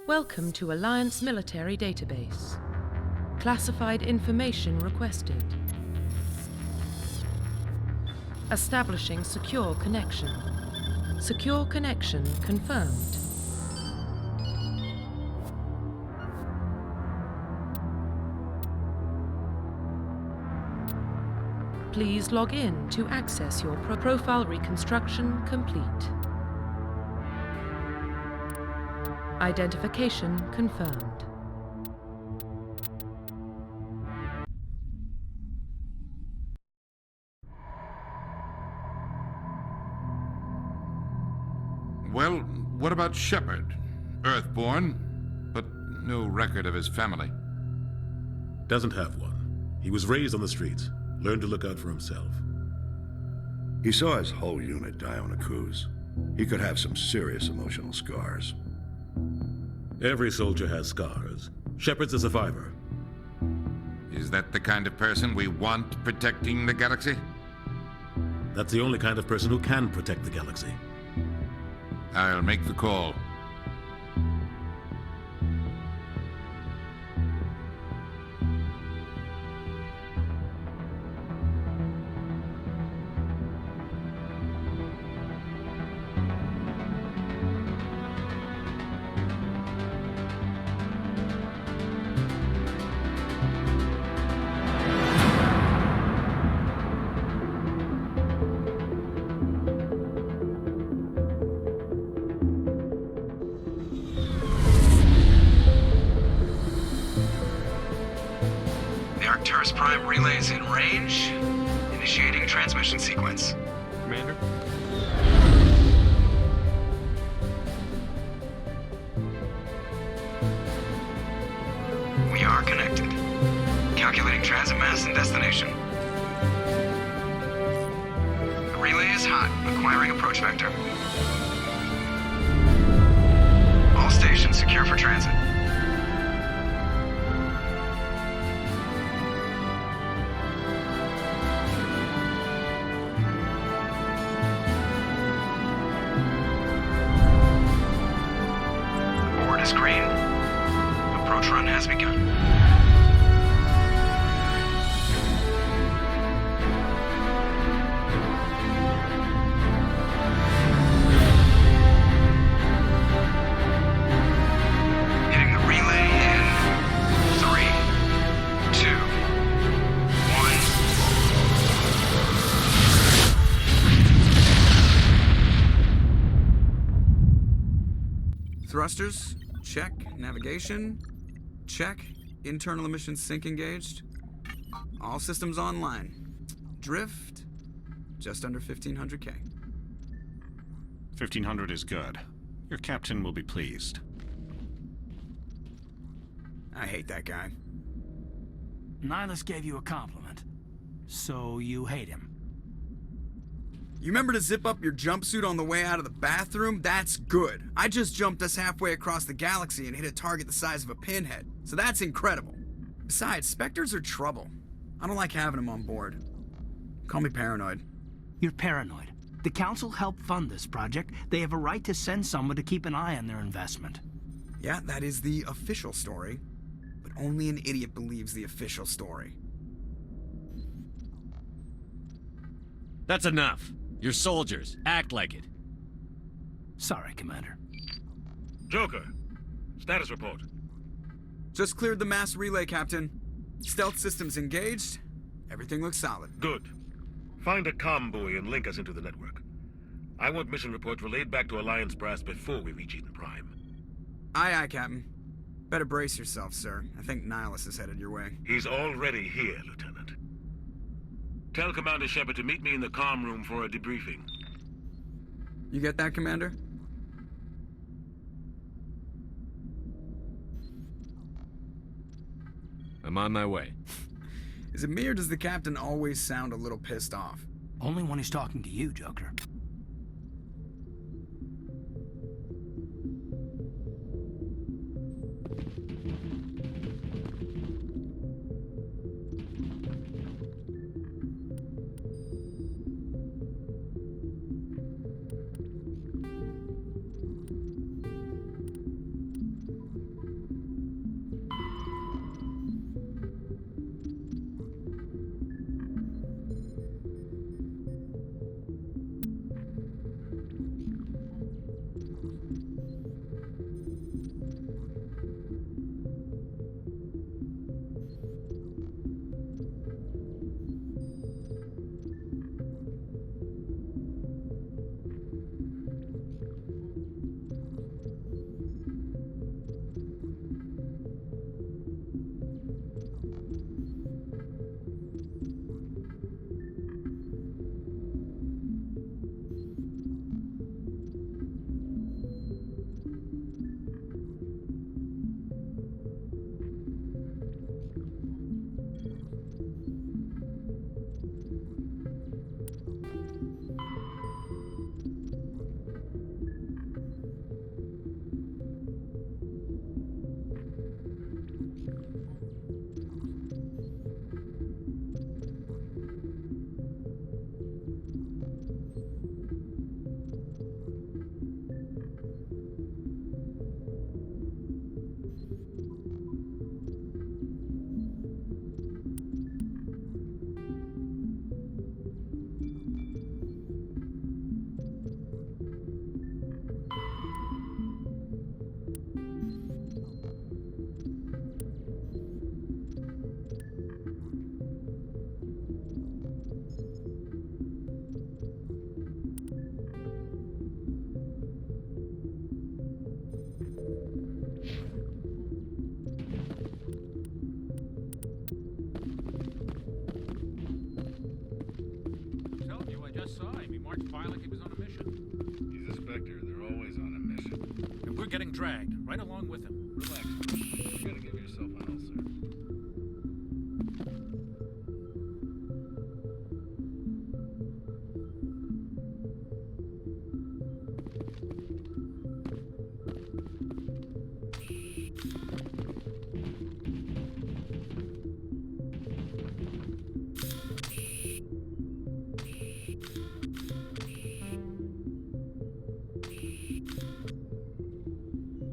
Welcome to Alliance Military Database. Classified information requested. Establishing secure connection. Secure connection confirmed. Please log in to access your profile reconstruction complete. Identification confirmed. Well, what about Shepard? Earthborn, but no record of his family. Doesn't have one. He was raised on the streets, learned to look out for himself. He saw his whole unit die on a cruise. He could have some serious emotional scars. Every soldier has scars. Shepard's a survivor. Is that the kind of person we want protecting the galaxy? That's the only kind of person who can protect the galaxy. I'll make the call. Arcturus Prime relays in range. Initiating transmission sequence. Commander? We are connected. Calculating transit mass and destination. The relay is hot, acquiring approach vector. All stations secure for transit. Green. Approach run has begun. Hitting the relay in 3, 2, 1. Thrusters. Check. Navigation. Check. Internal emission sync engaged. All systems online. Drift. Just under 1500K. 1500 is good. Your captain will be pleased. I hate that guy. Nihilus gave you a compliment. So you hate him. You remember to zip up your jumpsuit on the way out of the bathroom? That's good. I just jumped us halfway across the galaxy and hit a target the size of a pinhead. So that's incredible. Besides, Spectres are trouble. I don't like having them on board. Call me paranoid. You're paranoid. The Council helped fund this project. They have a right to send someone to keep an eye on their investment. Yeah, that is the official story. But only an idiot believes the official story. That's enough. You're soldiers. Act like it. Sorry, Commander. Joker, status report. Just cleared the mass relay, Captain. Stealth systems engaged. Everything looks solid. Good. Find a comm buoy and link us into the network. I want mission reports relayed back to Alliance Brass before we reach Eden Prime. Aye, aye, Captain. Better brace yourself, sir. I think Nihilus is headed your way. He's already here, Lieutenant. Tell Commander Shepard to meet me in the comm room for a debriefing. You get that, Commander? I'm on my way. Is it me or does the captain always sound a little pissed off? Only when he's talking to you, Joker. getting dragged, right along with him. Relax. You gotta give yourself an ulcer.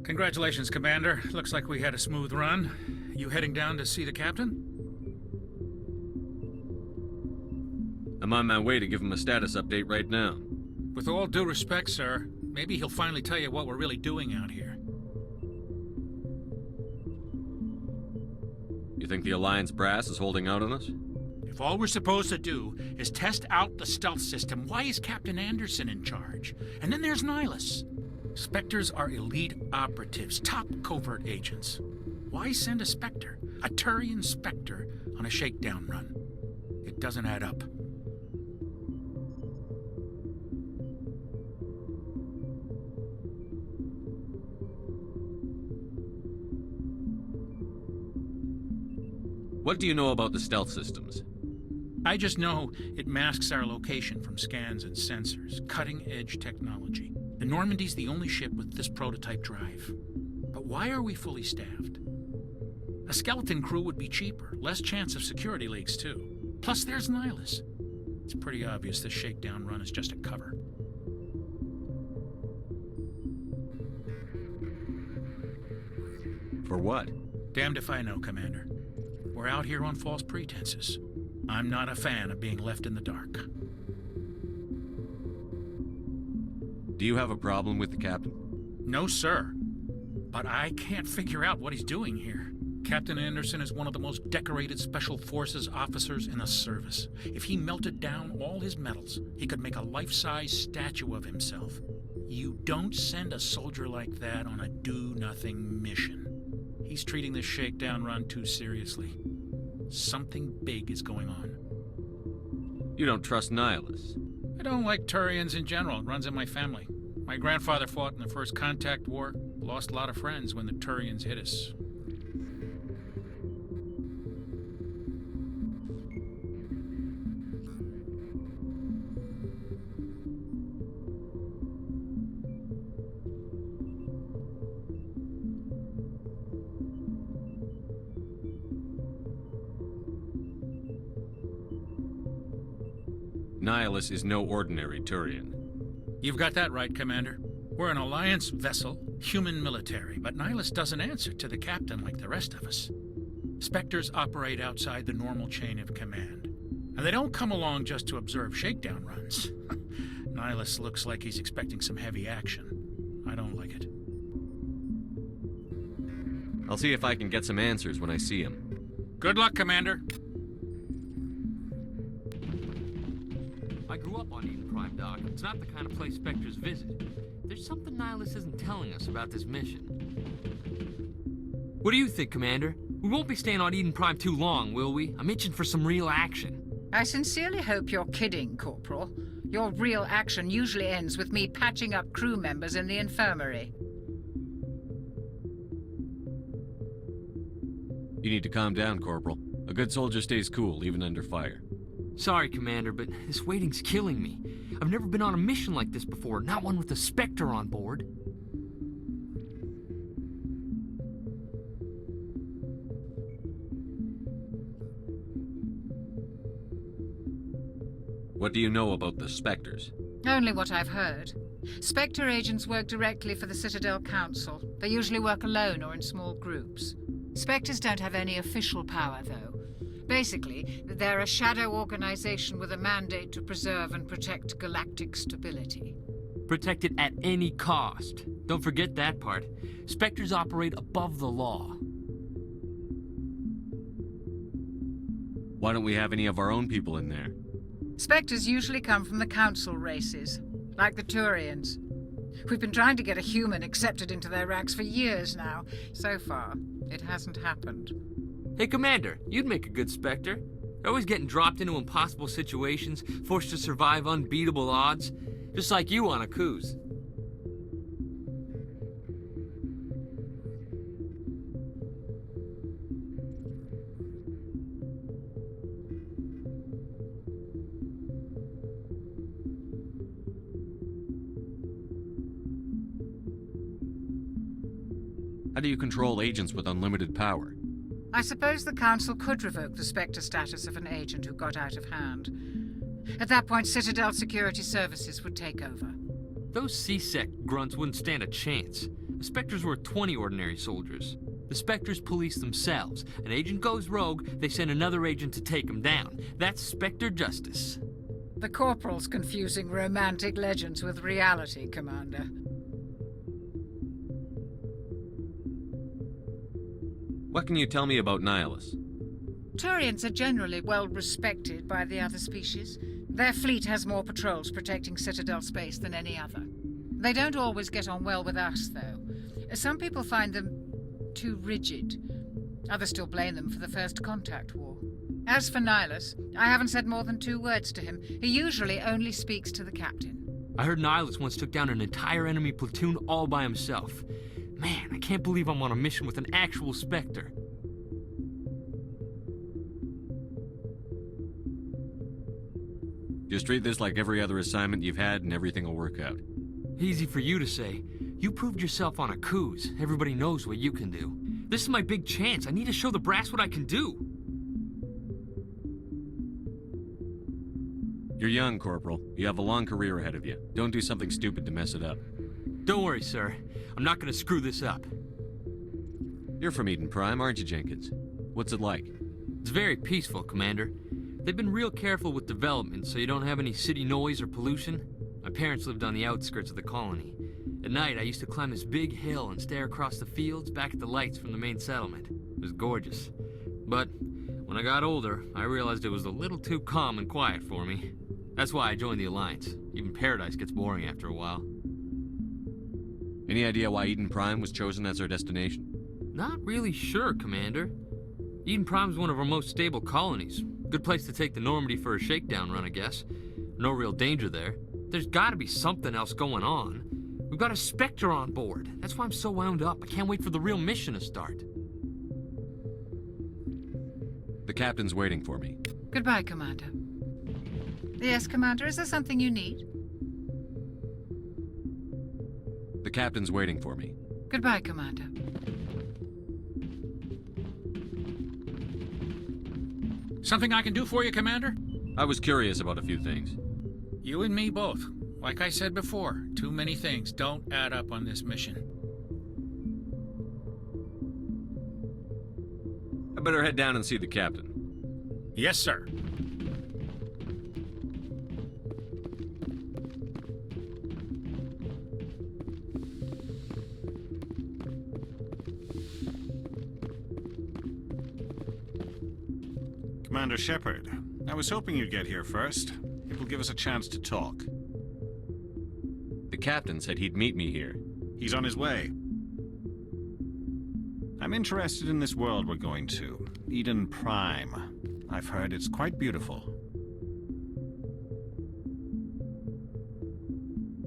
Congratulations, Commander. Looks like we had a smooth run. You heading down to see the captain? I'm on my way to give him a status update right now. With all due respect, sir, maybe he'll finally tell you what we're really doing out here. You think the Alliance brass is holding out on us? If all we're supposed to do is test out the stealth system, why is Captain Anderson in charge? And then there's Nihilus. Spectres are elite operatives, top covert agents. Why send a Spectre, a Turian Spectre, on a shakedown run? It doesn't add up. What do you know about the stealth systems? I just know it masks our location from scans and sensors. Cutting-edge technology. The Normandy's the only ship with this prototype drive. But why are we fully staffed? A skeleton crew would be cheaper, less chance of security leaks too. Plus there's Nihilus. It's pretty obvious this shakedown run is just a cover. For what? Damned if I know, Commander. We're out here on false pretenses. I'm not a fan of being left in the dark. Do you have a problem with the captain? No, sir. But I can't figure out what he's doing here. Captain Anderson is one of the most decorated Special Forces officers in the service. If he melted down all his medals, he could make a life-size statue of himself. You don't send a soldier like that on a do-nothing mission. He's treating this shakedown run too seriously. Something big is going on. You don't trust Nihilus? I don't like Turians in general. It runs in my family. My grandfather fought in the First Contact War. Lost a lot of friends when the Turians hit us. Nihilus is no ordinary Turian. You've got that right, Commander. We're an Alliance vessel, human military, but Nihilus doesn't answer to the captain like the rest of us. Spectres operate outside the normal chain of command. And they don't come along just to observe shakedown runs. Nihilus looks like he's expecting some heavy action. I don't like it. I'll see if I can get some answers when I see him. Good luck, Commander. I grew up on Eden Prime, Doc. It's not the kind of place Spectres visit. There's something Nihilus isn't telling us about this mission. What do you think, Commander? We won't be staying on Eden Prime too long, will we? I'm itching for some real action. I sincerely hope you're kidding, Corporal. Your real action usually ends with me patching up crew members in the infirmary. You need to calm down, Corporal. A good soldier stays cool, even under fire. Sorry, Commander, but this waiting's killing me. I've never been on a mission like this before, not one with a Spectre on board. What do you know about the Spectres? Only what I've heard. Spectre agents work directly for the Citadel Council. They usually work alone or in small groups. Spectres don't have any official power, though. Basically, they're a shadow organization with a mandate to preserve and protect galactic stability. Protect it at any cost. Don't forget that part. Spectres operate above the law. Why don't we have any of our own people in there? Spectres usually come from the Council races, like the Turians. We've been trying to get a human accepted into their ranks for years now. So far, it hasn't happened. Hey, Commander, you'd make a good Spectre. Always getting dropped into impossible situations, forced to survive unbeatable odds. Just like you on a cruise. How do you control agents with unlimited power? I suppose the Council could revoke the Spectre status of an agent who got out of hand. At that point, Citadel Security Services would take over. Those C-Sec grunts wouldn't stand a chance. The Spectres were 20 ordinary soldiers. The Spectres police themselves. An agent goes rogue, they send another agent to take him down. That's Spectre justice. The Corporal's confusing romantic legends with reality, Commander. What can you tell me about Nihilus? Turians are generally well respected by the other species. Their fleet has more patrols protecting Citadel space than any other. They don't always get on well with us, though. Some people find them too rigid. Others still blame them for the First Contact War. As for Nihilus, I haven't said more than 2 words to him. He usually only speaks to the captain. I heard Nihilus once took down an entire enemy platoon all by himself. Man, I can't believe I'm on a mission with an actual Spectre. Just treat this like every other assignment you've had and everything will work out. Easy for you to say. You proved yourself on a cruise. Everybody knows what you can do. This is my big chance. I need to show the brass what I can do. You're young, Corporal. You have a long career ahead of you. Don't do something stupid to mess it up. Don't worry, sir. I'm not gonna screw this up. You're from Eden Prime, aren't you, Jenkins? What's it like? It's very peaceful, Commander. They've been real careful with development, so you don't have any city noise or pollution. My parents lived on the outskirts of the colony. At night, I used to climb this big hill and stare across the fields back at the lights from the main settlement. It was gorgeous. But when I got older, I realized it was a little too calm and quiet for me. That's why I joined the Alliance. Even Paradise gets boring after a while. Any idea why Eden Prime was chosen as our destination? Not really sure, Commander. Eden Prime's one of our most stable colonies. Good place to take the Normandy for a shakedown run, I guess. No real danger there. There's gotta be something else going on. We've got a Spectre on board. That's why I'm so wound up. I can't wait for the real mission to start. The captain's waiting for me. Goodbye, Commander. Yes, Commander, is there something you need? The captain's waiting for me. Goodbye, Commander. Something I can do for you, Commander? I was curious about a few things. You and me both. Like I said before, too many things don't add up on this mission. I better head down and see the captain. Yes, sir. Commander Shepard, I was hoping you'd get here first. It will give us a chance to talk. The captain said he'd meet me here. He's on his way. I'm interested in this world we're going to, Eden Prime. I've heard it's quite beautiful.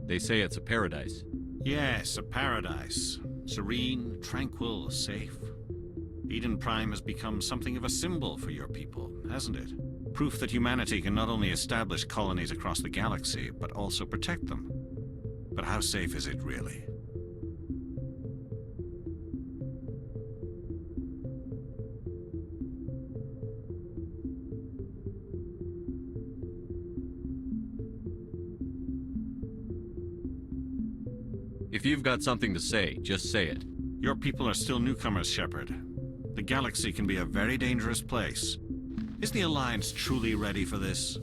They say it's a paradise. Yes, a paradise. Serene, tranquil, safe. Eden Prime has become something of a symbol for your people, hasn't it? Proof that humanity can not only establish colonies across the galaxy, but also protect them. But how safe is it really? If you've got something to say, just say it. Your people are still newcomers, Shepard. The galaxy can be a very dangerous place. Is the Alliance truly ready for this?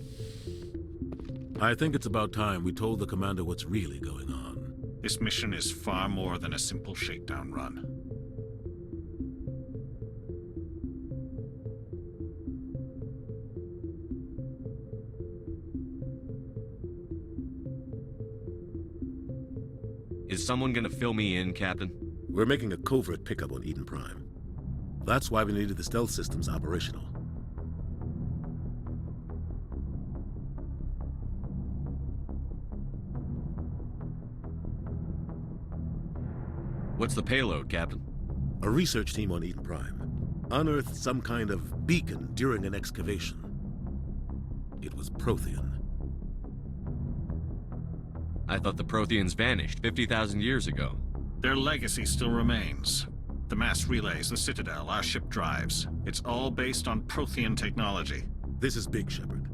I think it's about time we told the commander what's really going on. This mission is far more than a simple shakedown run. Is someone gonna fill me in, Captain? We're making a covert pickup on Eden Prime. That's why we needed the stealth systems operational. What's the payload, Captain? A research team on Eden Prime unearthed some kind of beacon during an excavation. It was Prothean. I thought the Protheans vanished 50,000 years ago. Their legacy still remains. The mass relays, the Citadel, our ship drives. It's all based on Prothean technology. This is big, Shepard.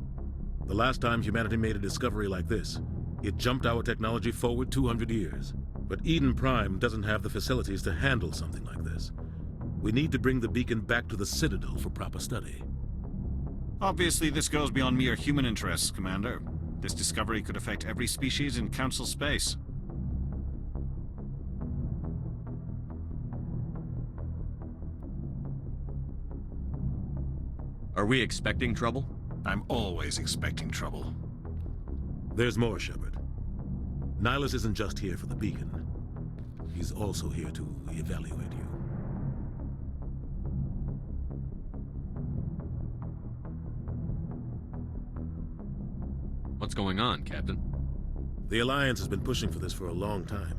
The last time humanity made a discovery like this, it jumped our technology forward 200 years. But Eden Prime doesn't have the facilities to handle something like this. We need to bring the beacon back to the Citadel for proper study. Obviously, this goes beyond mere human interests, Commander. This discovery could affect every species in Council space. Are we expecting trouble? I'm always expecting trouble. There's more, Shepard. Nihilus isn't just here for the beacon. He's also here to evaluate you. What's going on, Captain? The Alliance has been pushing for this for a long time.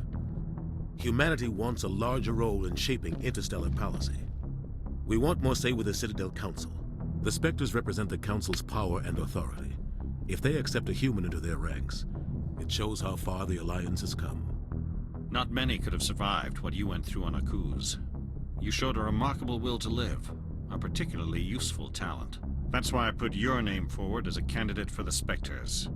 Humanity wants a larger role in shaping interstellar policy. We want more say with the Citadel Council. The Spectres represent the Council's power and authority. If they accept a human into their ranks, it shows how far the Alliance has come. Not many could have survived what you went through on Akuz. You showed a remarkable will to live, a particularly useful talent. That's why I put your name forward as a candidate for the Spectres.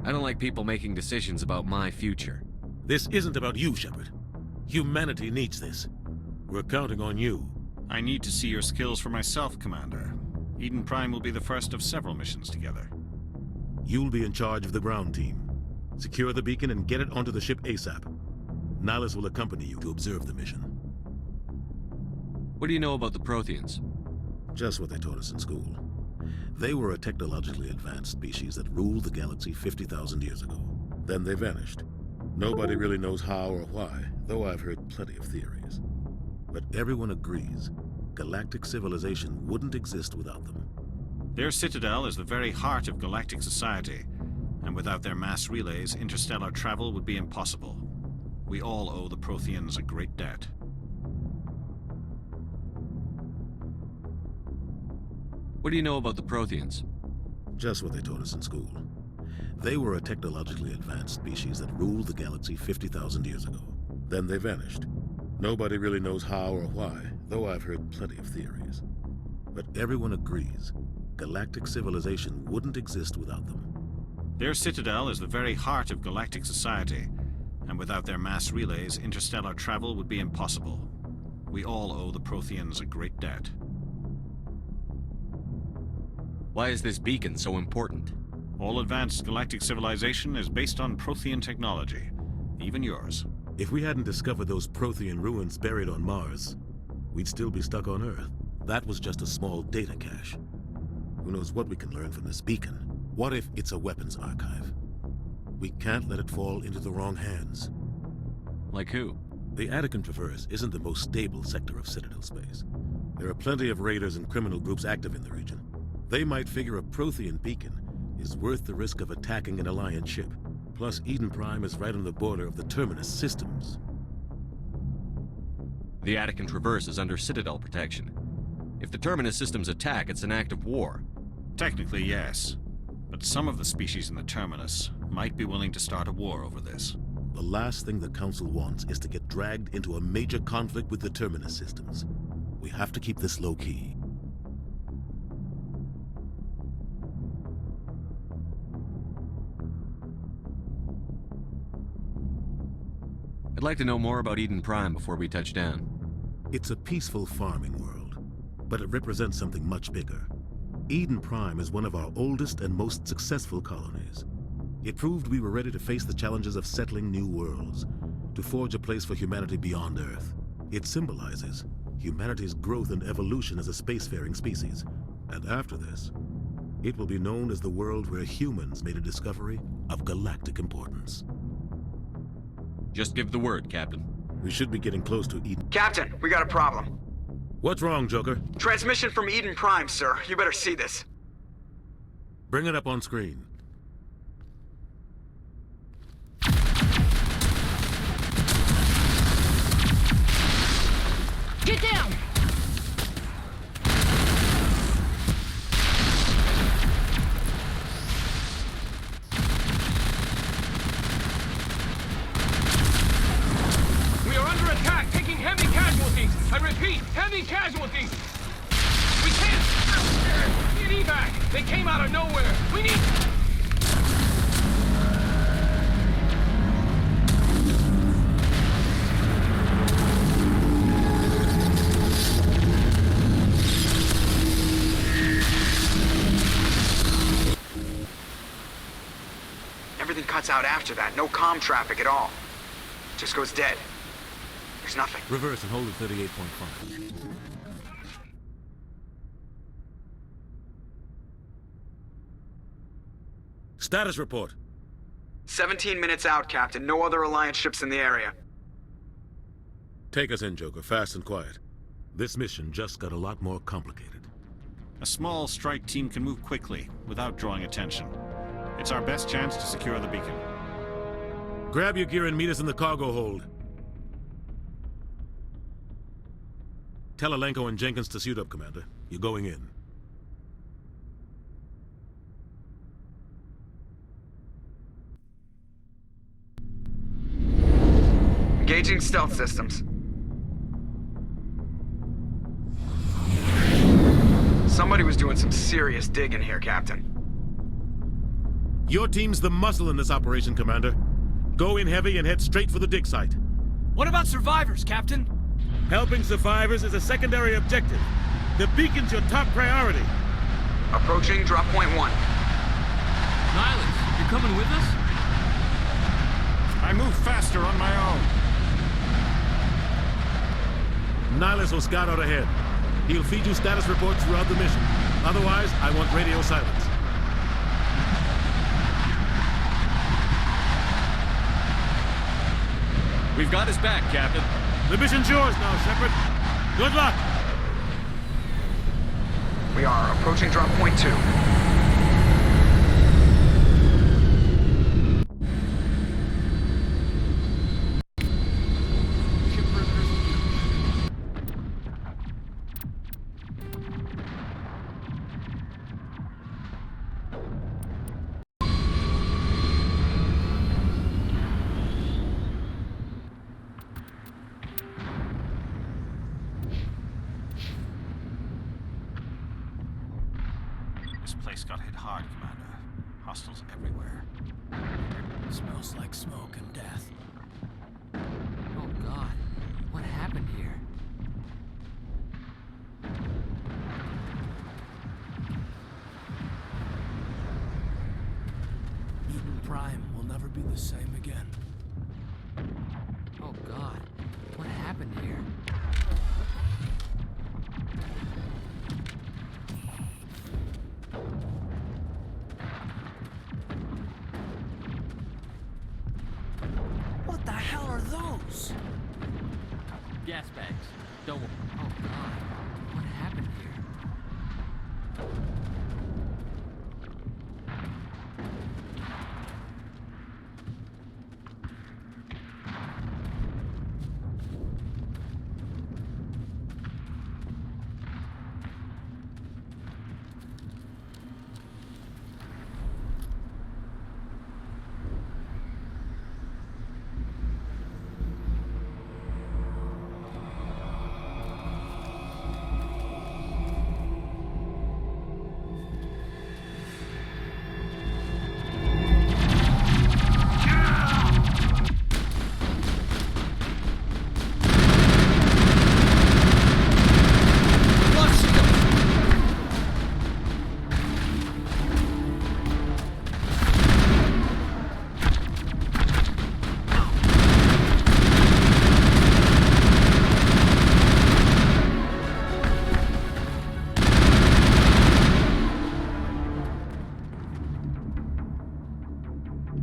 I don't like people making decisions about my future. This isn't about you, Shepard. Humanity needs this. We're counting on you. I need to see your skills for myself, Commander. Eden Prime will be the first of several missions together. You'll be in charge of the ground team. Secure the beacon and get it onto the ship ASAP. Nihilus will accompany you to observe the mission. What do you know about the Protheans? Just what they taught us in school. They were a technologically advanced species that ruled the galaxy 50,000 years ago. Then they vanished. Nobody really knows how or why, though I've heard plenty of theories. But everyone agrees, galactic civilization wouldn't exist without them. Their Citadel is the very heart of galactic society, and without their mass relays, interstellar travel would be impossible. We all owe the Protheans a great debt. What do you know about the Protheans? Just what they taught us in school. They were a technologically advanced species that ruled the galaxy 50,000 years ago. Then they vanished. Nobody really knows how or why, though I've heard plenty of theories. But everyone agrees, galactic civilization wouldn't exist without them. Their Citadel is the very heart of galactic society, and without their mass relays, interstellar travel would be impossible. We all owe the Protheans a great debt. Why is this beacon so important? All advanced galactic civilization is based on Prothean technology, even yours. If we hadn't discovered those Prothean ruins buried on Mars, we'd still be stuck on Earth. That was just a small data cache. Who knows what we can learn from this beacon? What if it's a weapons archive? We can't let it fall into the wrong hands. Like who? The Attican Traverse isn't the most stable sector of Citadel space. There are plenty of raiders and criminal groups active in the region. They might figure a Prothean beacon is worth the risk of attacking an Alliance ship. Plus, Eden Prime is right on the border of the Terminus systems. The Attican Traverse is under Citadel protection. If the Terminus systems attack, it's an act of war. Technically, yes. But some of the species in the Terminus might be willing to start a war over this. The last thing the Council wants is to get dragged into a major conflict with the Terminus systems. We have to keep this low-key. I'd like to know more about Eden Prime before we touch down. It's a peaceful farming world, but it represents something much bigger. Eden Prime is one of our oldest and most successful colonies. It proved we were ready to face the challenges of settling new worlds, to forge a place for humanity beyond Earth. It symbolizes humanity's growth and evolution as a spacefaring species. And after this, it will be known as the world where humans made a discovery of galactic importance. Just give the word, Captain. We should be getting close to Eden. Captain, we got a problem. What's wrong, Joker? Transmission from Eden Prime, sir. You better see this. Bring it up on screen. Get down! We are under attack, taking heavy casualties. I repeat, heavy casualties. We can't get evac. They came out of nowhere. We need... Everything cuts out after that. No comm traffic at all. Just goes dead. There's nothing. Reverse and hold at 38.5. Status report. 17 minutes out, Captain. No other Alliance ships in the area. Take us in, Joker, fast and quiet. This mission just got a lot more complicated. A small strike team can move quickly, without drawing attention. It's our best chance to secure the beacon. Grab your gear and meet us in the cargo hold. Tell Alenko and Jenkins to suit up, Commander. You're going in. Engaging stealth systems. Somebody was doing some serious digging here, Captain. Your team's the muscle in this operation, Commander. Go in heavy and head straight for the dig site. What about survivors, Captain? Helping survivors is a secondary objective. The beacon's your top priority. Approaching drop point 1. Nihilus, you're coming with us? I move faster on my own. Nihilus will scout out ahead. He'll feed you status reports throughout the mission. Otherwise, I want radio silence. We've got his back, Captain. The mission's yours now, Shepard. Good luck! We are approaching drop point 2. This place got hit hard, Commander. Hostiles everywhere. Smells like smoke and death. Oh God, what happened here? Eden Prime will never be the same again. Oh God, what happened here? What the hell are those? Gas bags. Don't. Oh God, what happened here?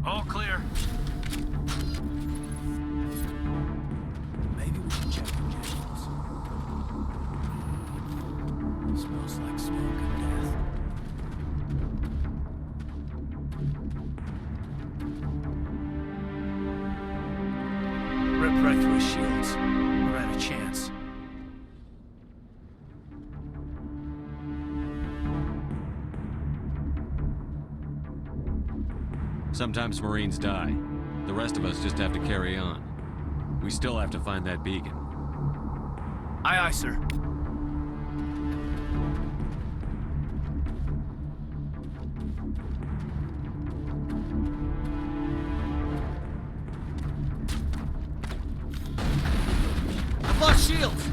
All clear. Maybe we can check the vehicles. Smells like smoke and death. right through his shields. Never had a chance. Sometimes Marines die. The rest of us just have to carry on. We still have to find that beacon. Aye, aye, sir. I've lost shields!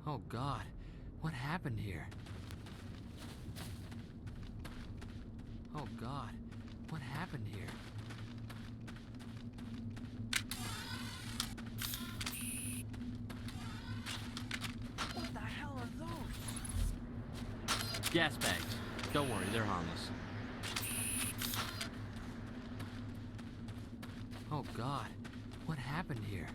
Oh God, what happened here? Oh God, what happened here? What the hell are those? Gas bags. Don't worry, they're harmless. Oh God, what happened here?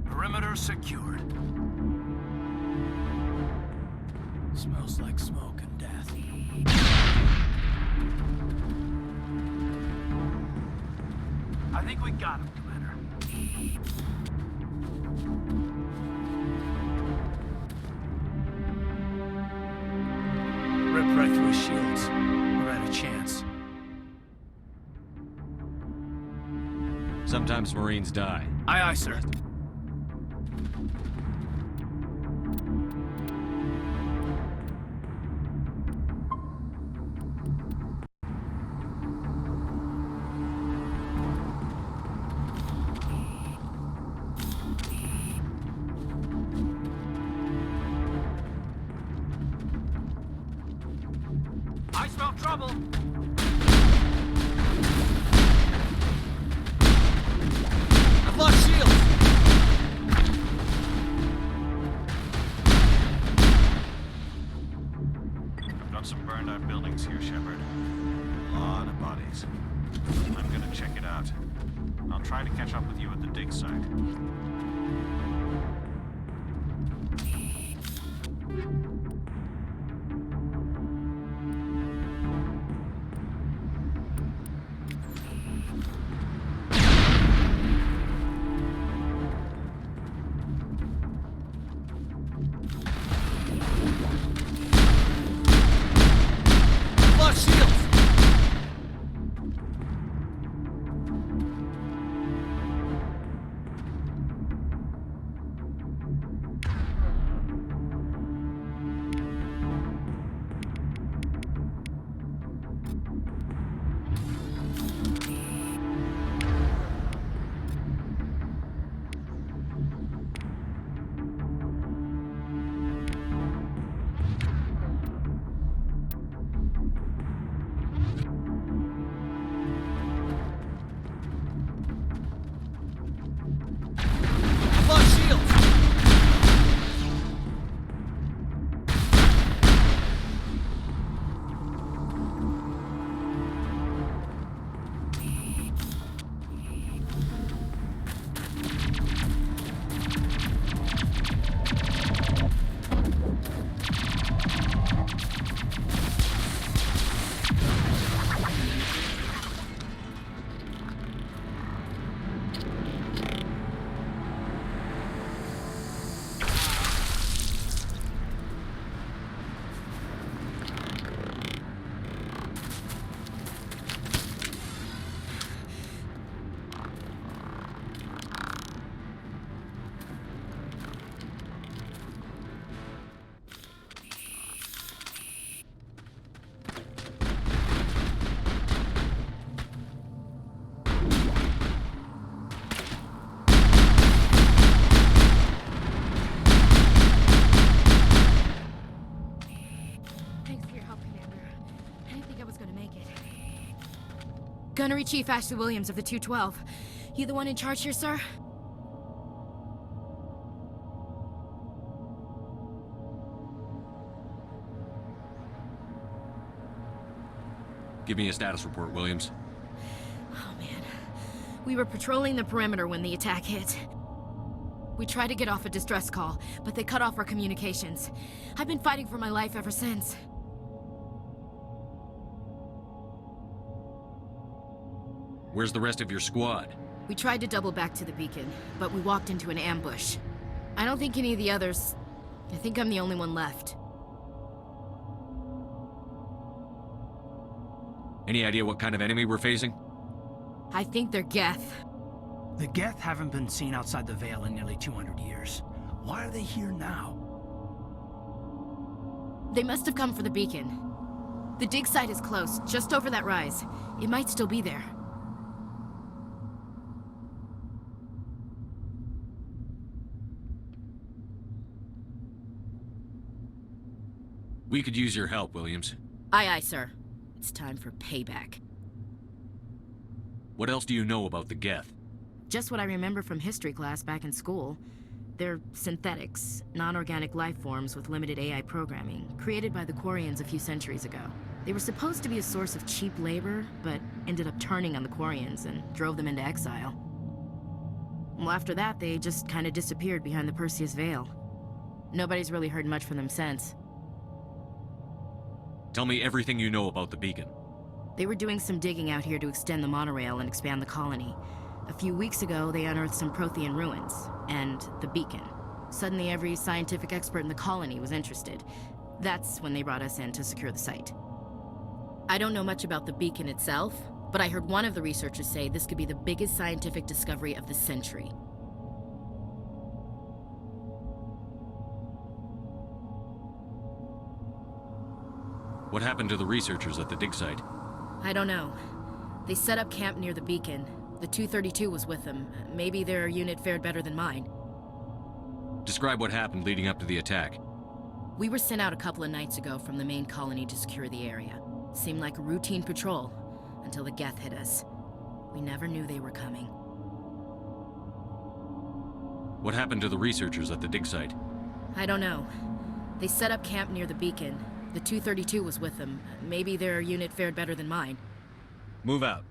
Perimeter secured. Smells like smoke and death. I think we got him, Commander. Ripped right through his shields. Never had a chance. Sometimes Marines die. Aye, aye, sir. I smell trouble! I've lost shields! I've got some burned out buildings here, Shepard. A lot of bodies. I'm gonna check it out. I'll try to catch up with you at the dig site. Lost shields! Gunnery Chief Ashley Williams of the 212. You the one in charge here, sir? Give me a status report, Williams. Oh, man. We were patrolling the perimeter when the attack hit. We tried to get off a distress call, but they cut off our communications. I've been fighting for my life ever since. Where's the rest of your squad? We tried to double back to the beacon, but we walked into an ambush. I don't think any of the others... I think I'm the only one left. Any idea what kind of enemy we're facing? I think they're Geth. The Geth haven't been seen outside the Veil in nearly 200 years. Why are they here now? They must have come for the beacon. The dig site is close, just over that rise. It might still be there. We could use your help, Williams. Aye, aye, sir. It's time for payback. What else do you know about the Geth? Just what I remember from history class back in school. They're synthetics, non-organic life forms with limited AI programming, created by the Quarians a few centuries ago. They were supposed to be a source of cheap labor, but ended up turning on the Quarians and drove them into exile. Well, after that, they just kind of disappeared behind the Perseus Veil. Nobody's really heard much from them since. Tell me everything you know about the beacon. They were doing some digging out here to extend the monorail and expand the colony. A few weeks ago, they unearthed some Prothean ruins, and the beacon. Suddenly, every scientific expert in the colony was interested. That's when they brought us in to secure the site. I don't know much about the beacon itself, but I heard one of the researchers say this could be the biggest scientific discovery of the century. What happened to the researchers at the dig site? I don't know. They set up camp near the beacon. The 232 was with them. Maybe their unit fared better than mine. Describe what happened leading up to the attack. We were sent out a couple of nights ago from the main colony to secure the area. Seemed like a routine patrol, until the Geth hit us. We never knew they were coming. What happened to the researchers at the dig site? I don't know. They set up camp near the beacon. The 232 was with them. Maybe their unit fared better than mine. Move out.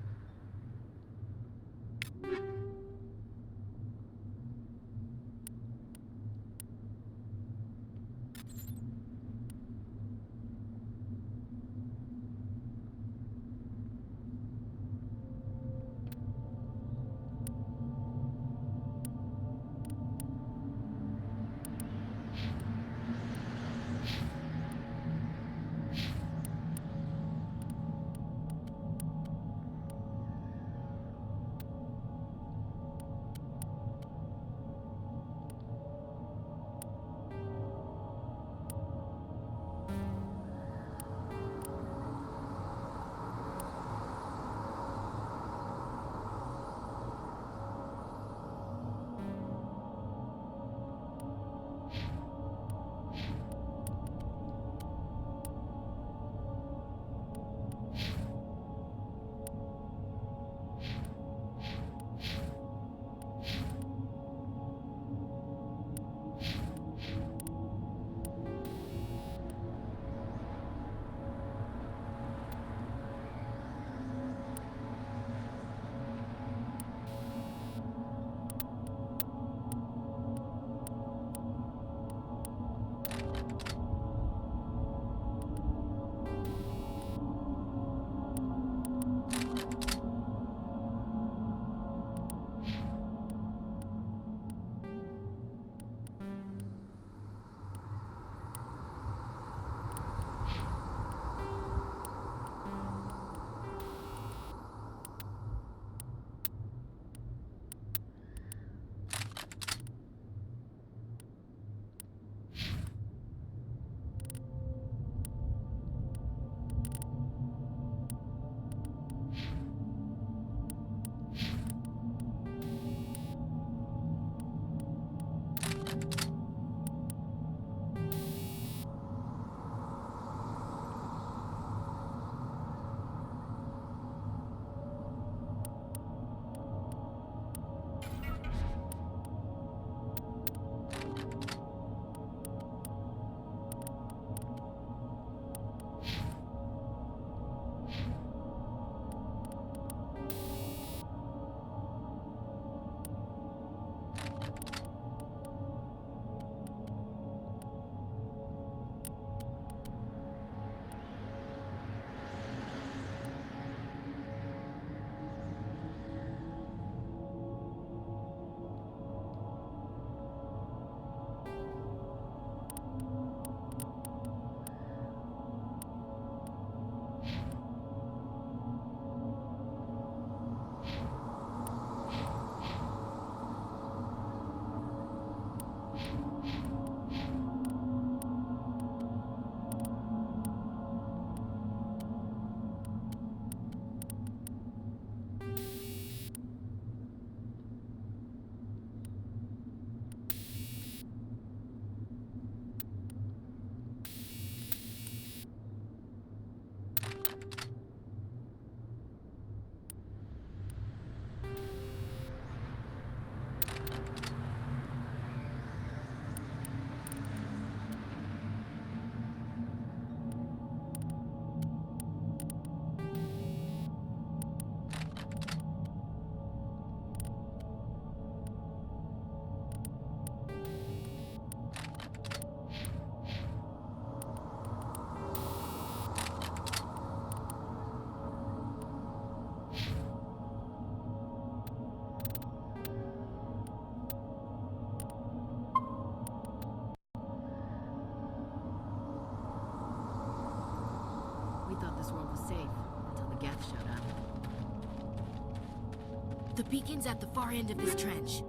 this world was safe until the Geth showed up. The beacon's at the far end of this trench.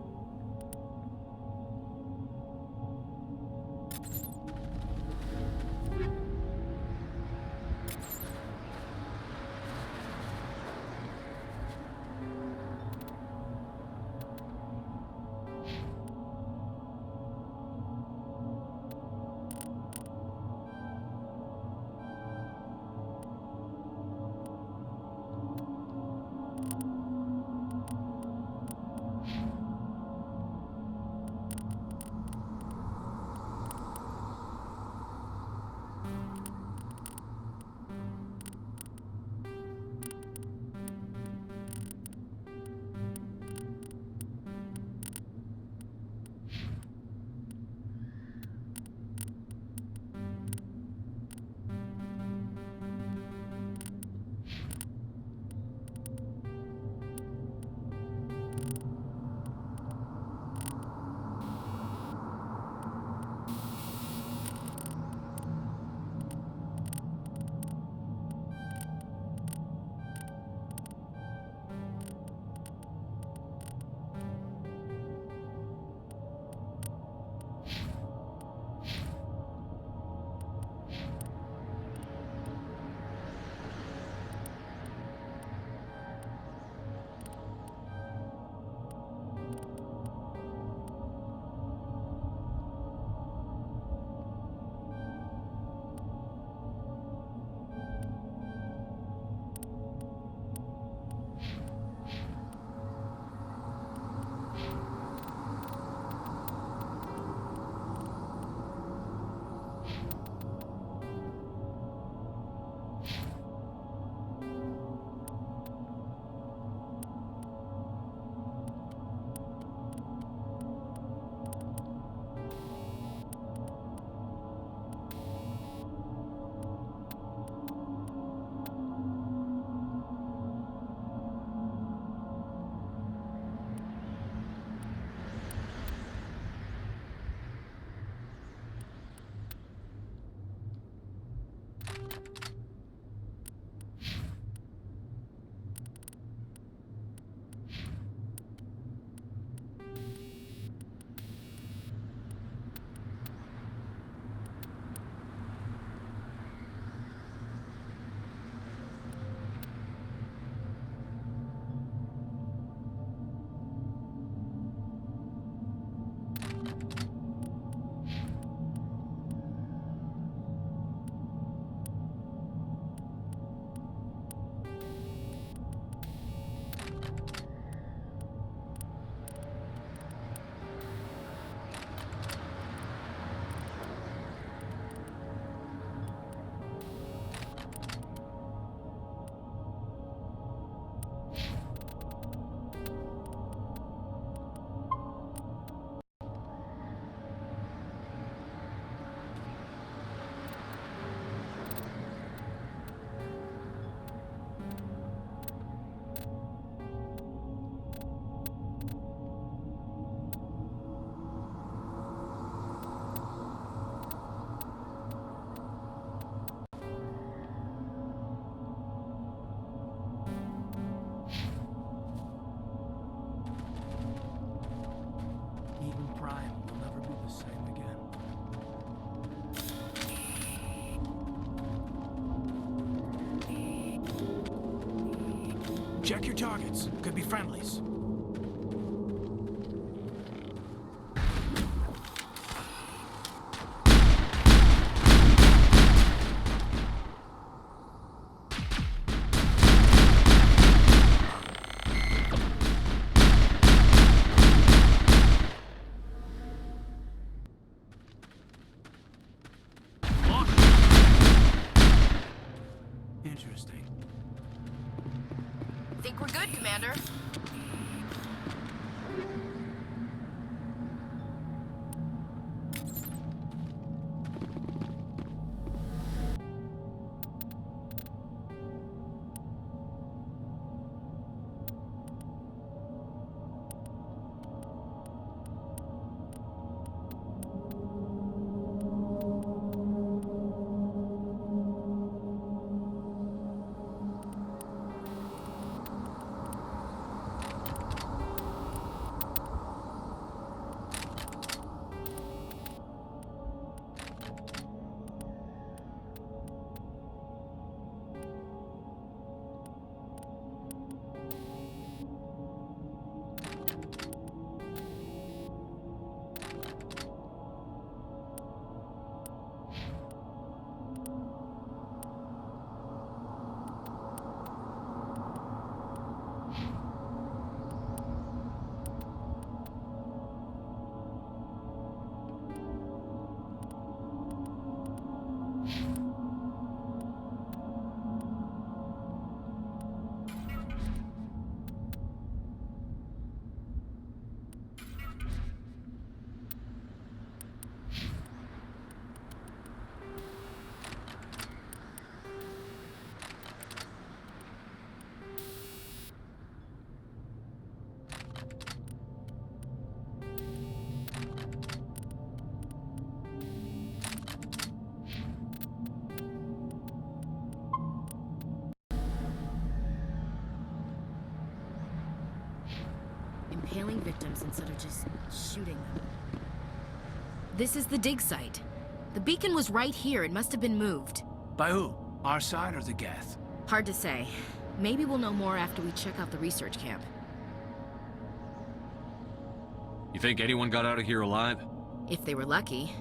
Check your targets. Could be friendlies. Interesting. Think we're good, Commander. impaling victims instead of just shooting them. This is the dig site. The beacon was right here. It must have been moved. By who? Our side or the Geth? Hard to say. Maybe we'll know more after we check out the research camp. You think anyone got out of here alive? If they were lucky.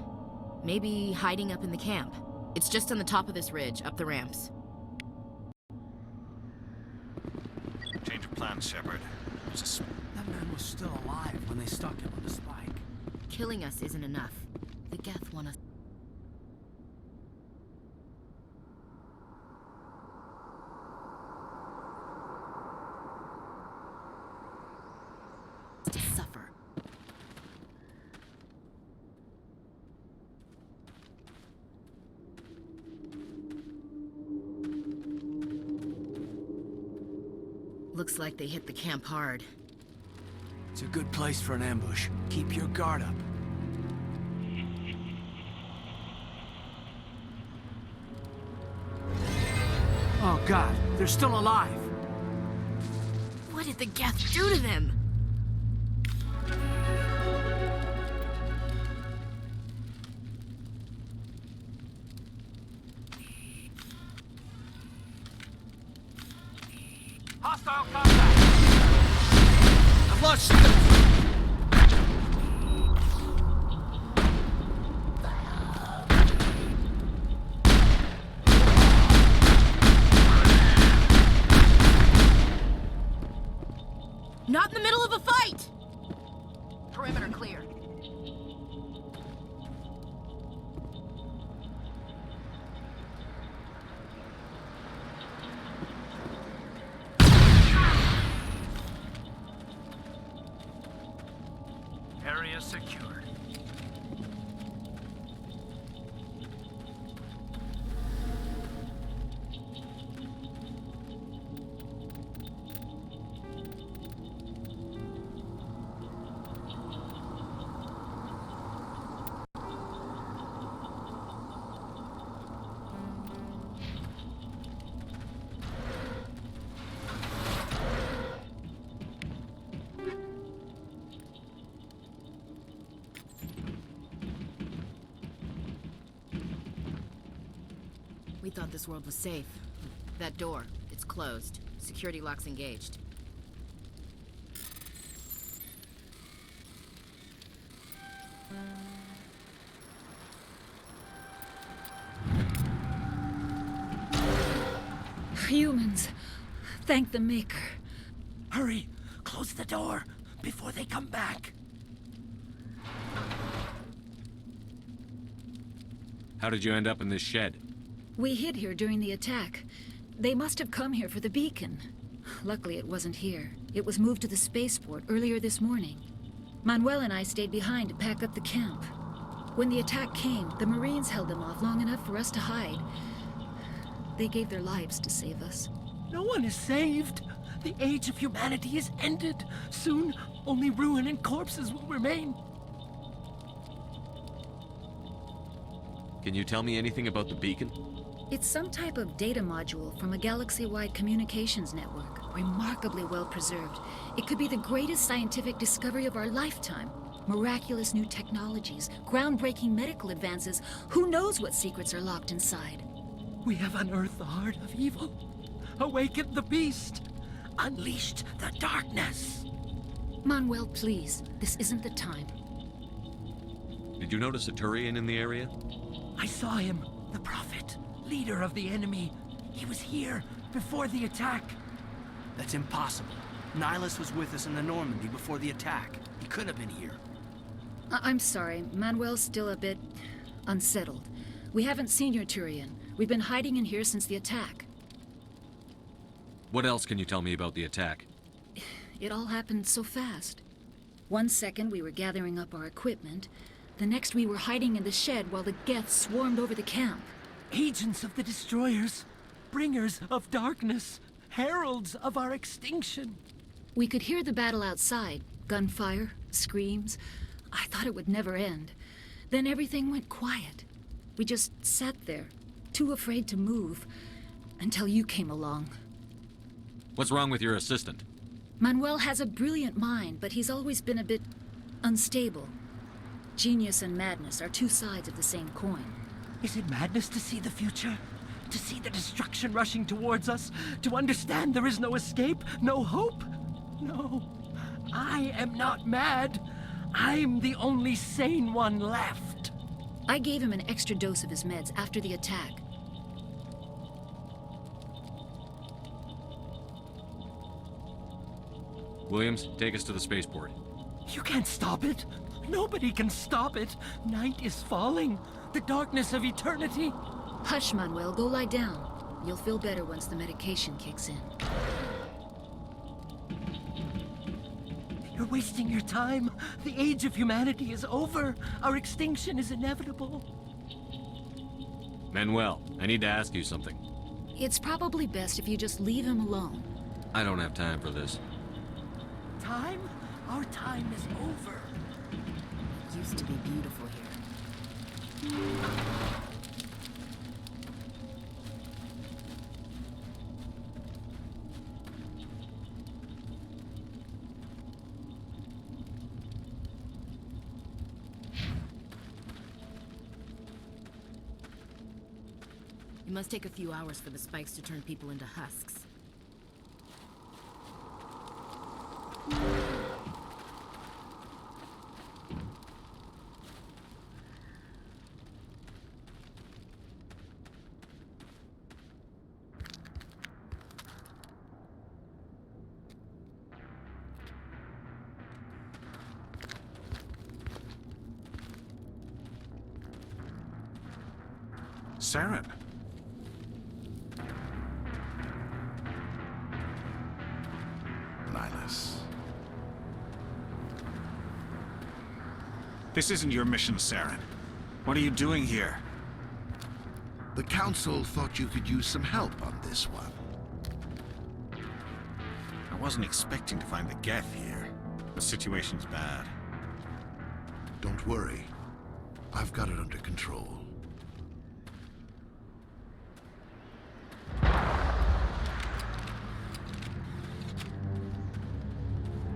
Maybe hiding up in the camp. It's just on the top of this ridge, up the ramps. Change of plans, Shepard. That man was still alive when they stuck him on the spike. Killing us isn't enough. The Geth want us to suffer. Looks like they hit the camp hard. It's a good place for an ambush. Keep your guard up. Oh God, they're still alive! What did the Geth do to them? Hostile contact! I've lost shield! Not in the middle of a fight! Perimeter clear. Area secured. We thought this world was safe. That door, it's closed. Security lock's engaged. Humans. Thank the Maker. Hurry! Close the door before they come back. How did you end up in this shed? We hid here during the attack. They must have come here for the beacon. Luckily, it wasn't here. It was moved to the spaceport earlier this morning. Manuel and I stayed behind to pack up the camp. When the attack came, the Marines held them off long enough for us to hide. They gave their lives to save us. No one is saved. The age of humanity is ended. Soon, only ruin and corpses will remain. Can you tell me anything about the beacon? It's some type of data module from a galaxy-wide communications network, remarkably well preserved. It could be the greatest scientific discovery of our lifetime. Miraculous new technologies, groundbreaking medical advances. Who knows what secrets are locked inside? We have unearthed the heart of evil, awakened the beast, unleashed the darkness. Manuel, please, this isn't the time. Did you notice a Turian in the area? I saw him, the Prophet, leader of the enemy. He was here before the attack. That's impossible. Nihilus was with us in the Normandy before the attack. He couldn't have been here. I'm sorry, Manuel's still a bit unsettled. We haven't seen your Turian. We've been hiding in here since the attack. What else can you tell me about the attack? It all happened so fast. One second we were gathering up our equipment. The next we were hiding in the shed while the Geth swarmed over the camp. Agents of the destroyers, bringers of darkness, heralds of our extinction. We could hear the battle outside. Gunfire, screams. I thought it would never end. Then everything went quiet. We just sat there, too afraid to move, until you came along. What's wrong with your assistant? Manuel has a brilliant mind, but he's always been a bit unstable. Genius and madness are two sides of the same coin. Is it madness to see the future? To see the destruction rushing towards us? To understand there is no escape? No hope? No. I am not mad. I'm the only sane one left. I gave him an extra dose of his meds after the attack. Williams, take us to the spaceport. You can't stop it. Nobody can stop it. Night is falling. The darkness of eternity. Hush, Manuel. Go lie down. You'll feel better once the medication kicks in. You're wasting your time. The age of humanity is over. Our extinction is inevitable. Manuel, I need to ask you something. It's probably best if you just leave him alone. I don't have time for this. Time? Our time is over. It used to be beautiful here. It must take a few hours for the spikes to turn people into husks. Saren. Nihilus. This isn't your mission, Saren. What are you doing here? The Council thought you could use some help on this one. I wasn't expecting to find the Geth here. The situation's bad. Don't worry. I've got it under control.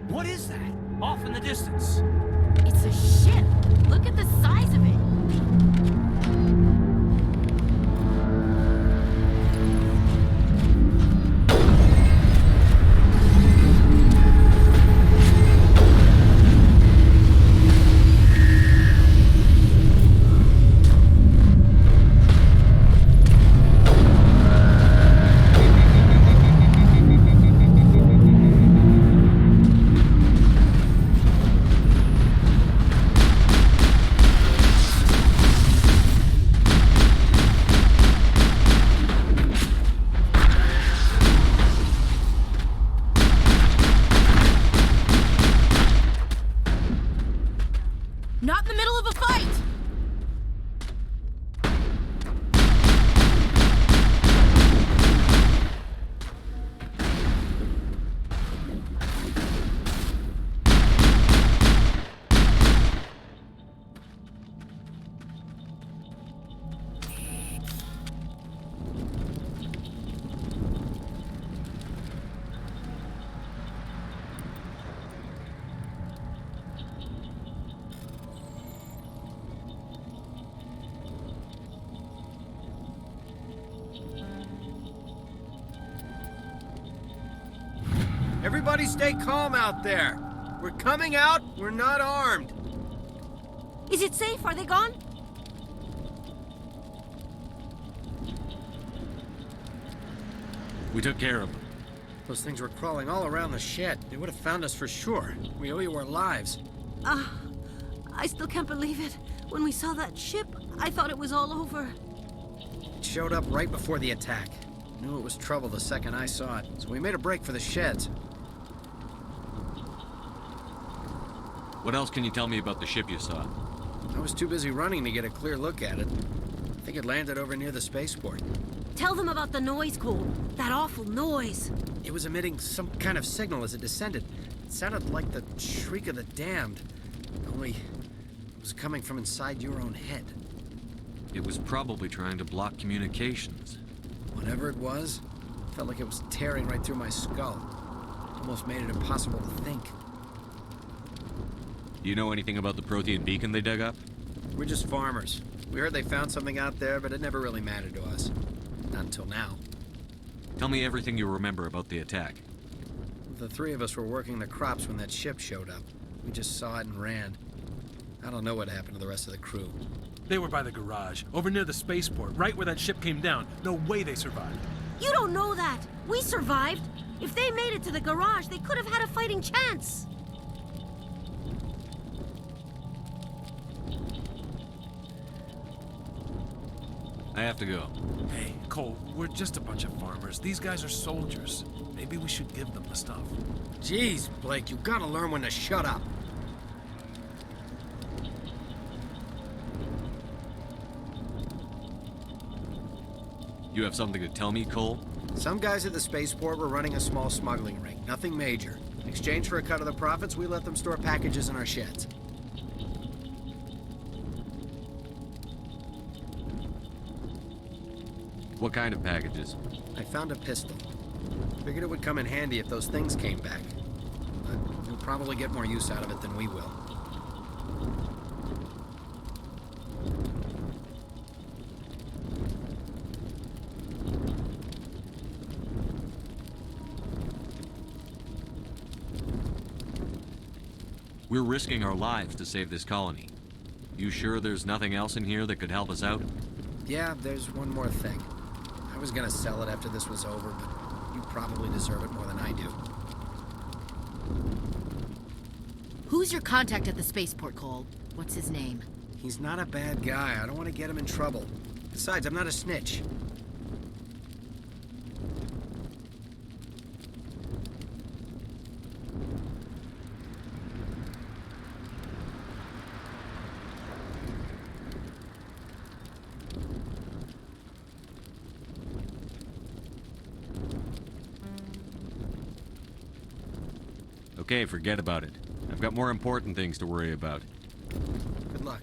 What is that? Off in the distance. It's a ship. Look at the size of it. Not in the middle of a fight! Everybody stay calm out there. We're coming out, we're not armed. Is it safe? Are they gone? We took care of them. Those things were crawling all around the shed. They would have found us for sure. We owe you our lives. I still can't believe it. When we saw that ship, I thought it was all over. It showed up right before the attack. Knew it was trouble the second I saw it, so we made a break for the sheds. What else can you tell me about the ship you saw? I was too busy running to get a clear look at it. I think it landed over near the spaceport. Tell them about the noise, Cole. That awful noise. It was emitting some kind of signal as it descended. It sounded like the shriek of the damned. Only it was coming from inside your own head. It was probably trying to block communications. Whatever it was, felt like it was tearing right through my skull. Almost made it impossible to think. Do you know anything about the Prothean beacon they dug up? We're just farmers. We heard they found something out there, but it never really mattered to us. Not until now. Tell me everything you remember about the attack. The three of us were working the crops when that ship showed up. We just saw it and ran. I don't know what happened to the rest of the crew. They were by the garage, over near the spaceport, right where that ship came down. No way they survived. You don't know that. We survived. If they made it to the garage, they could have had a fighting chance. I have to go. Hey, Cole, we're just a bunch of farmers. These guys are soldiers. Maybe we should give them the stuff. Jeez, Blake, you gotta learn when to shut up. You have something to tell me, Cole? Some guys at the spaceport were running a small smuggling ring. Nothing major. In exchange for a cut of the profits, we let them store packages in our sheds. What kind of packages? I found a pistol. Figured it would come in handy if those things came back. But you'll probably get more use out of it than we will. We're risking our lives to save this colony. You sure there's nothing else in here that could help us out? Yeah, there's one more thing. I was gonna sell it after this was over, but you probably deserve it more than I do. Who's your contact at the spaceport, Cole? What's his name? He's not a bad guy. I don't want to get him in trouble. Besides, I'm not a snitch. Okay, forget about it. I've got more important things to worry about. Good luck.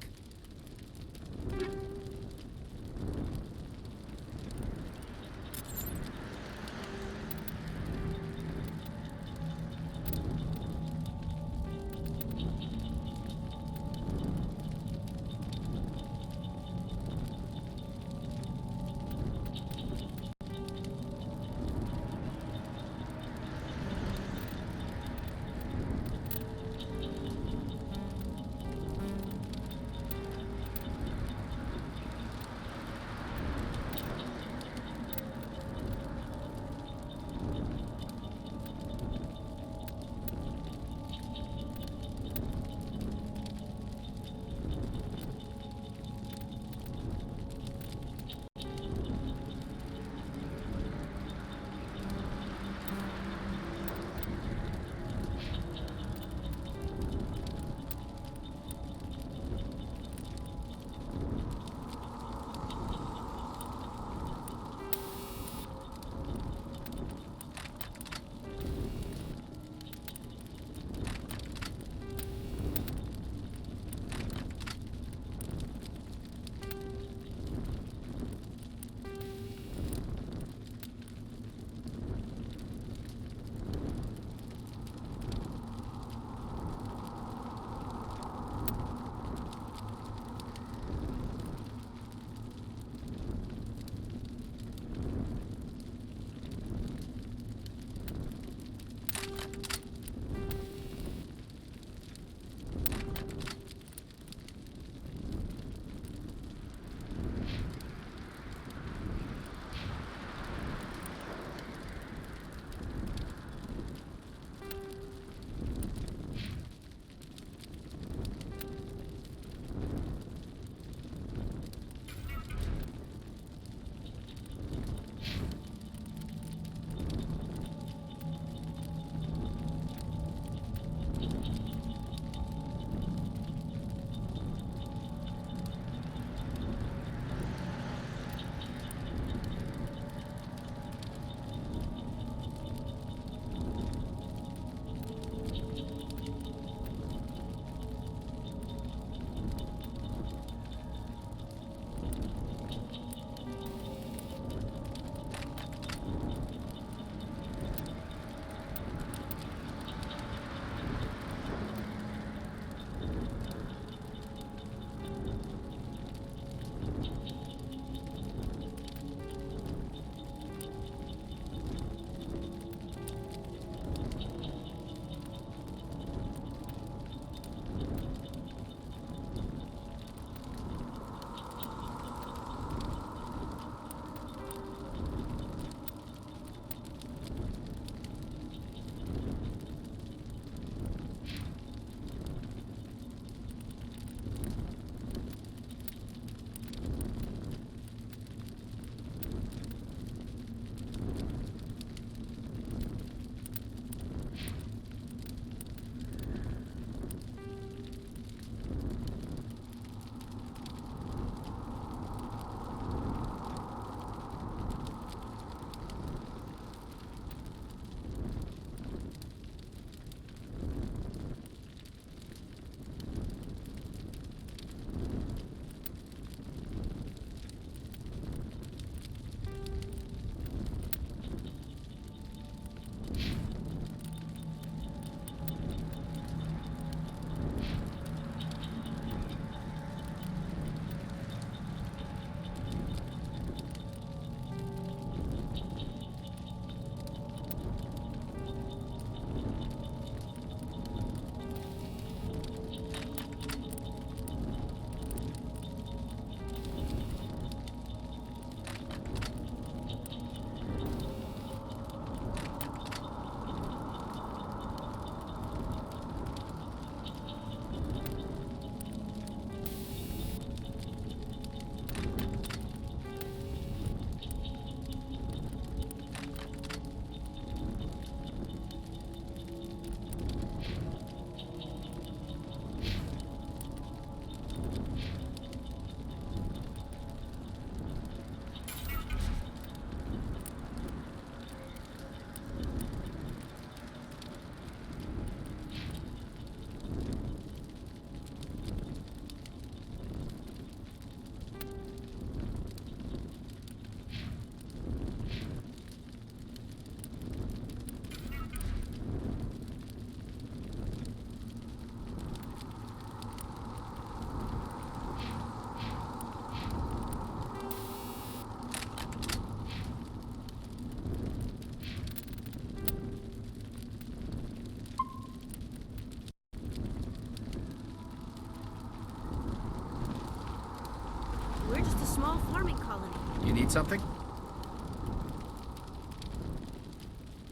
small farming colony. You need something?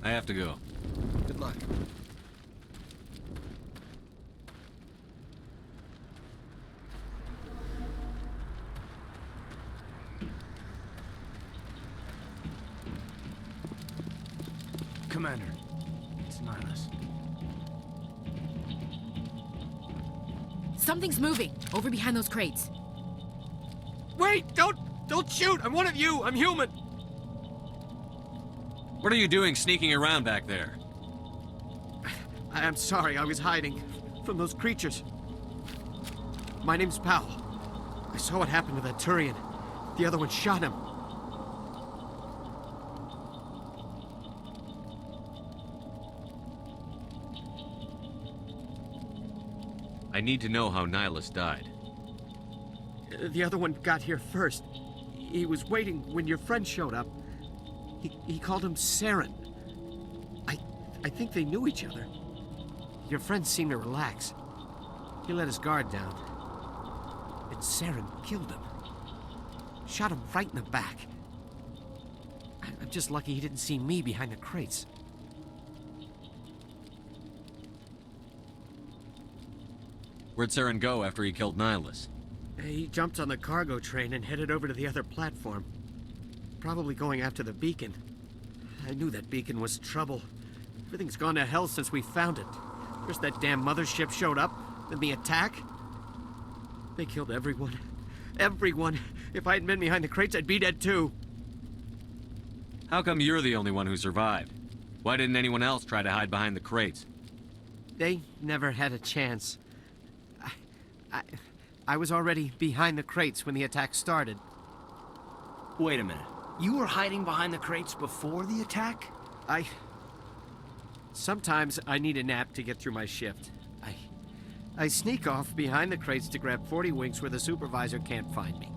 I have to go. Good luck. Commander, it's Nihilus. Something's moving over behind those crates. Wait! Don't shoot! I'm one of you! I'm human! What are you doing sneaking around back there? I'm sorry, I was hiding from those creatures. My name's Powell. I saw what happened to that Turian. The other one shot him. I need to know how Nihilus died. The other one got here first. He was waiting when your friend showed up. He called him Saren. I think they knew each other. Your friend seemed to relax. He let his guard down. And Saren killed him. Shot him right in the back. I'm just lucky he didn't see me behind the crates. Where'd Saren go after he killed Nihilus? He jumped on the cargo train and headed over to the other platform. Probably going after the beacon. I knew that beacon was trouble. Everything's gone to hell since we found it. First that damn mothership showed up, then the attack. They killed everyone. Everyone. If I hadn't been behind the crates, I'd be dead too. How come you're the only one who survived? Why didn't anyone else try to hide behind the crates? They never had a chance. I was already behind the crates when the attack started. Wait a minute. You were hiding behind the crates before the attack? Sometimes I need a nap to get through my shift. I sneak off behind the crates to grab 40 winks where the supervisor can't find me.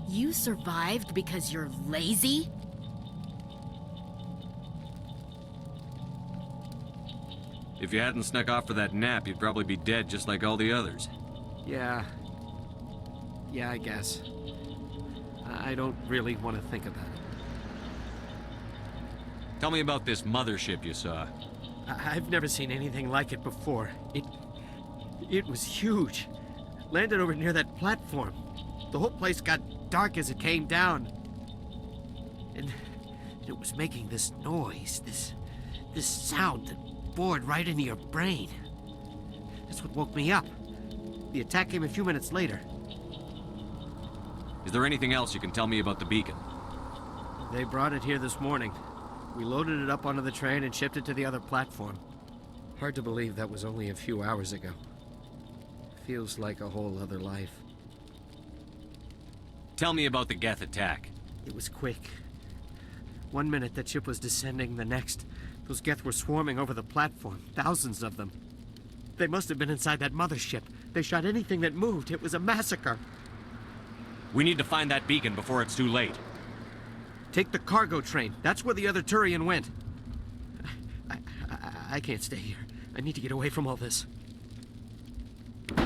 You survived because you're lazy? If you hadn't snuck off for that nap, you'd probably be dead just like all the others. Yeah, I guess. I don't really want to think about it. Tell me about this mothership you saw. I've never seen anything like it before. It was huge. Landed over near that platform. The whole place got dark as it came down. And it was making this noise, this sound that bored right into your brain. That's what woke me up. The attack came a few minutes later. Is there anything else you can tell me about the beacon? They brought it here this morning. We loaded it up onto the train and shipped it to the other platform. Hard to believe that was only a few hours ago. Feels like a whole other life. Tell me about the Geth attack. It was quick. 1 minute that ship was descending, the next, those Geth were swarming over the platform. Thousands of them. They must have been inside that mothership. They shot anything that moved. It was a massacre. We need to find that beacon before it's too late. Take the cargo train. That's where the other Turian went. I can't stay here. I need to get away from all this. We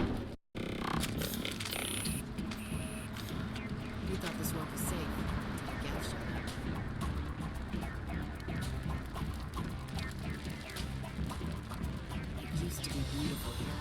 thought this world was safe until the Geth showed up. It used to be beautiful here.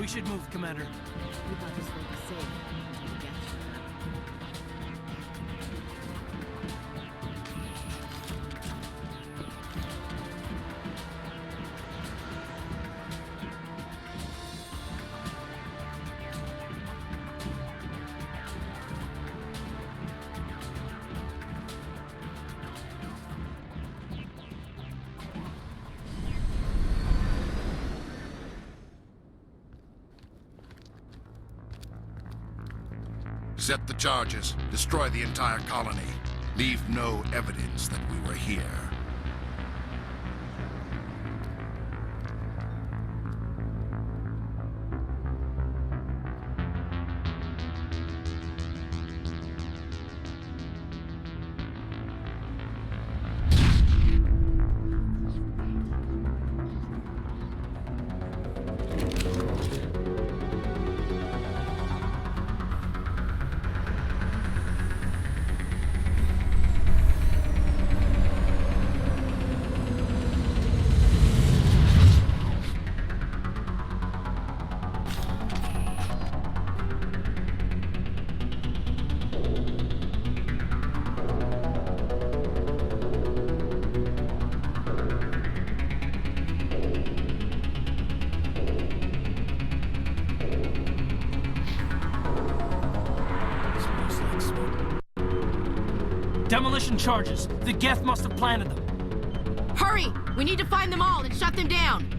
should move, Commander. We thought this work was safe. I guess. Set the charges. Destroy the entire colony. Leave no evidence that we were here. Demolition charges. The Geth must have planted them. Hurry! We need to find them all and shut them down!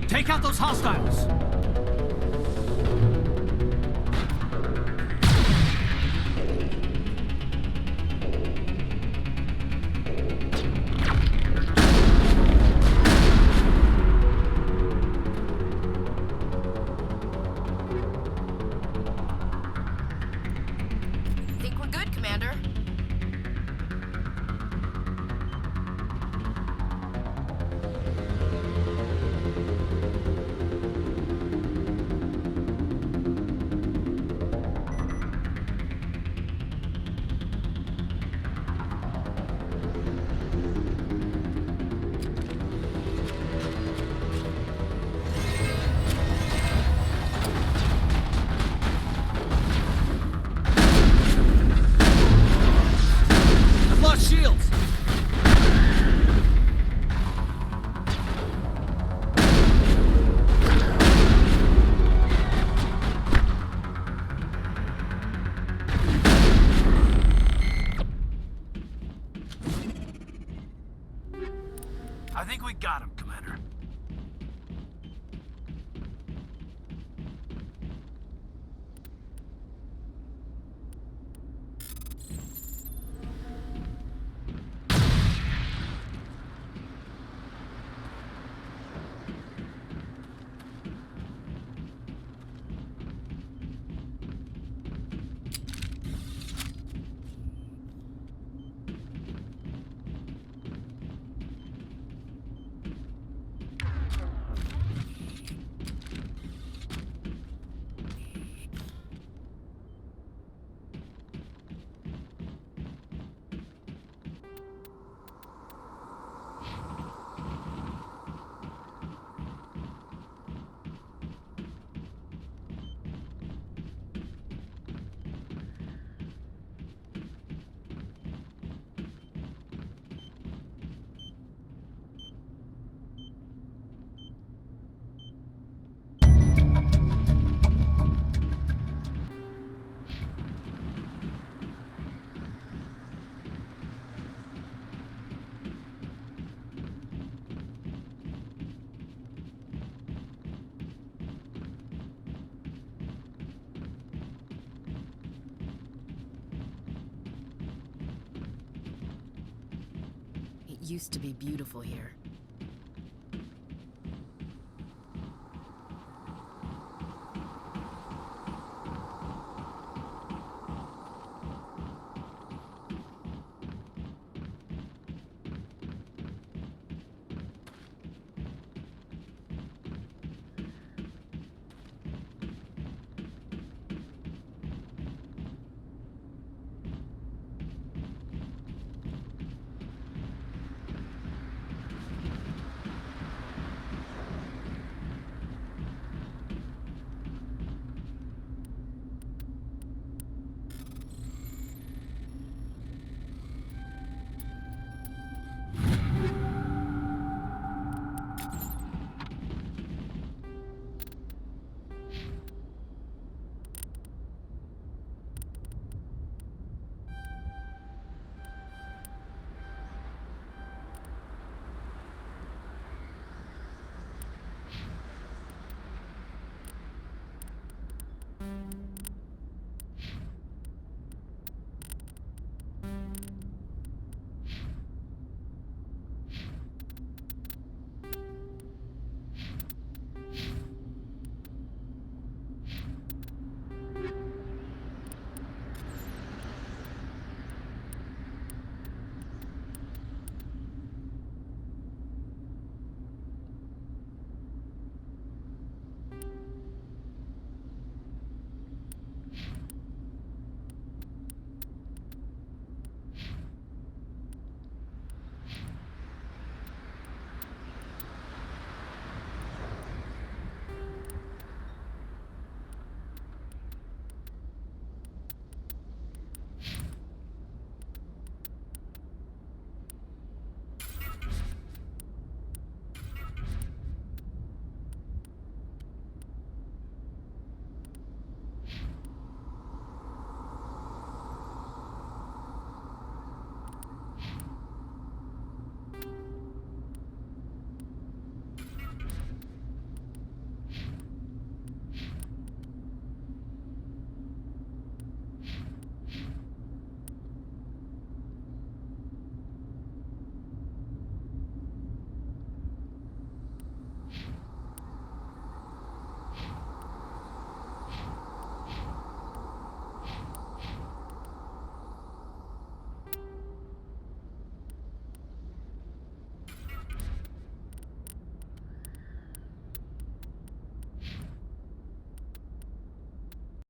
Take out those hostiles! Think we're good, Commander? Shields! I think we got him, Commander. used to be beautiful here.